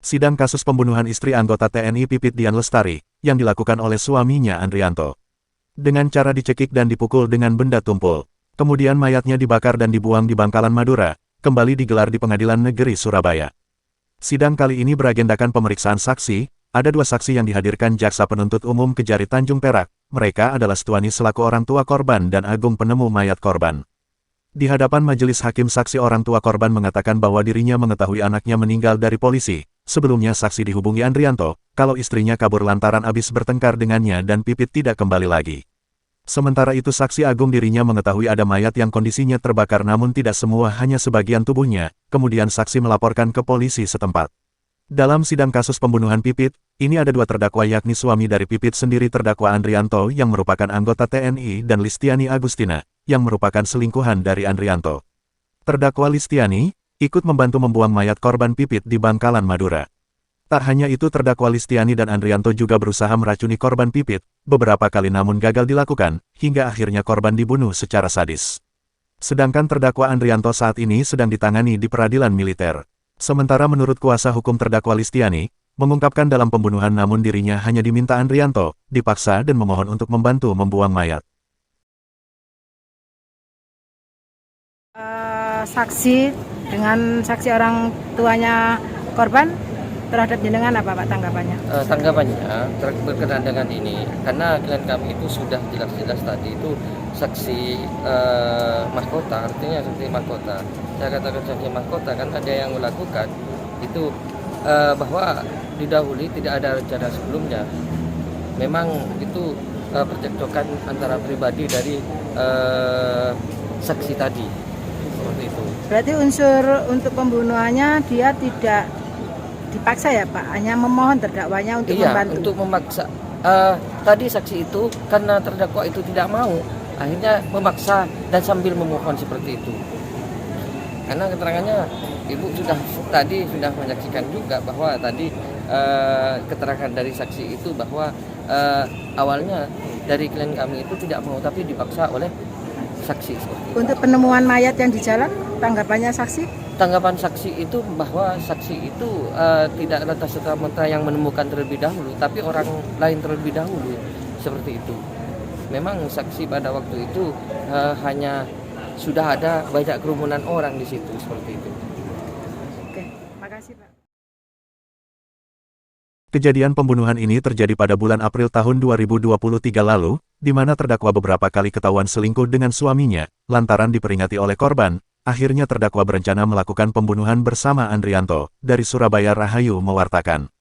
Sidang kasus pembunuhan istri anggota TNI Pipit Dian Lestari, yang dilakukan oleh suaminya Andrianto. Dengan cara dicekik dan dipukul dengan benda tumpul. Kemudian mayatnya dibakar dan dibuang di Bangkalan Madura, kembali digelar di Pengadilan Negeri Surabaya. Sidang kali ini beragendakan pemeriksaan saksi, ada dua saksi yang dihadirkan Jaksa Penuntut Umum Kejari Tanjung Perak, mereka adalah Setuani selaku orang tua korban dan Agung penemu mayat korban. Di hadapan majelis hakim saksi orang tua korban mengatakan bahwa dirinya mengetahui anaknya meninggal dari polisi. Sebelumnya saksi dihubungi Andrianto, kalau istrinya kabur lantaran habis bertengkar dengannya dan Pipit tidak kembali lagi. Sementara itu saksi Agung dirinya mengetahui ada mayat yang kondisinya terbakar namun tidak semua hanya sebagian tubuhnya, kemudian saksi melaporkan ke polisi setempat. Dalam sidang kasus pembunuhan Pipit, ini ada dua terdakwa yakni suami dari Pipit sendiri terdakwa Andrianto yang merupakan anggota TNI dan Listiani Agustina, yang merupakan selingkuhan dari Andrianto. Terdakwa Listiani ikut membantu membuang mayat korban Pipit di Bangkalan Madura. Tak hanya itu terdakwa Listiani dan Andrianto juga berusaha meracuni korban Pipit, beberapa kali namun gagal dilakukan, hingga akhirnya korban dibunuh secara sadis. Sedangkan terdakwa Andrianto saat ini sedang ditangani di peradilan militer. Sementara menurut kuasa hukum terdakwa Listiani, mengungkapkan dalam pembunuhan namun dirinya hanya diminta Andrianto, dipaksa dan memohon untuk membantu membuang mayat. Saksi dengan saksi orang tuanya korban terhadap jenengan apa Pak tanggapannya? Tanggapannya berkenaan dengan ini karena klien kami itu sudah jelas-jelas tadi itu saksi mahkota, artinya saksi mahkota. Saya katakan saksi mahkota kan ada yang melakukan itu bahwa didahului tidak ada rencana sebelumnya. Memang itu percekcokan antara pribadi dari saksi tadi. Seperti itu. Berarti unsur untuk pembunuhannya dia tidak dipaksa ya Pak, hanya memohon terdakwanya untuk membantu. Iya, untuk memaksa. Tadi saksi itu karena terdakwa itu tidak mau, akhirnya memaksa dan sambil memohon seperti itu. Karena keterangannya ibu sudah menyaksikan juga bahwa tadi keterangan dari saksi itu bahwa awalnya dari klien kami itu tidak mau tapi dipaksa oleh saksi. Untuk penemuan mayat yang di jalan, tanggapannya saksi? Tanggapan saksi itu bahwa saksi itu tidak atas serta-merta yang menemukan terlebih dahulu, tapi orang lain terlebih dahulu, seperti itu. Memang saksi pada waktu itu hanya sudah ada banyak kerumunan orang di situ, seperti itu. Oke, makasih Pak. Kejadian pembunuhan ini terjadi pada bulan April tahun 2023 lalu, di mana terdakwa beberapa kali ketahuan selingkuh dengan suaminya, lantaran diperingati oleh korban, akhirnya terdakwa berencana melakukan pembunuhan bersama Andrianto, dari Surabaya Rahayu mewartakan.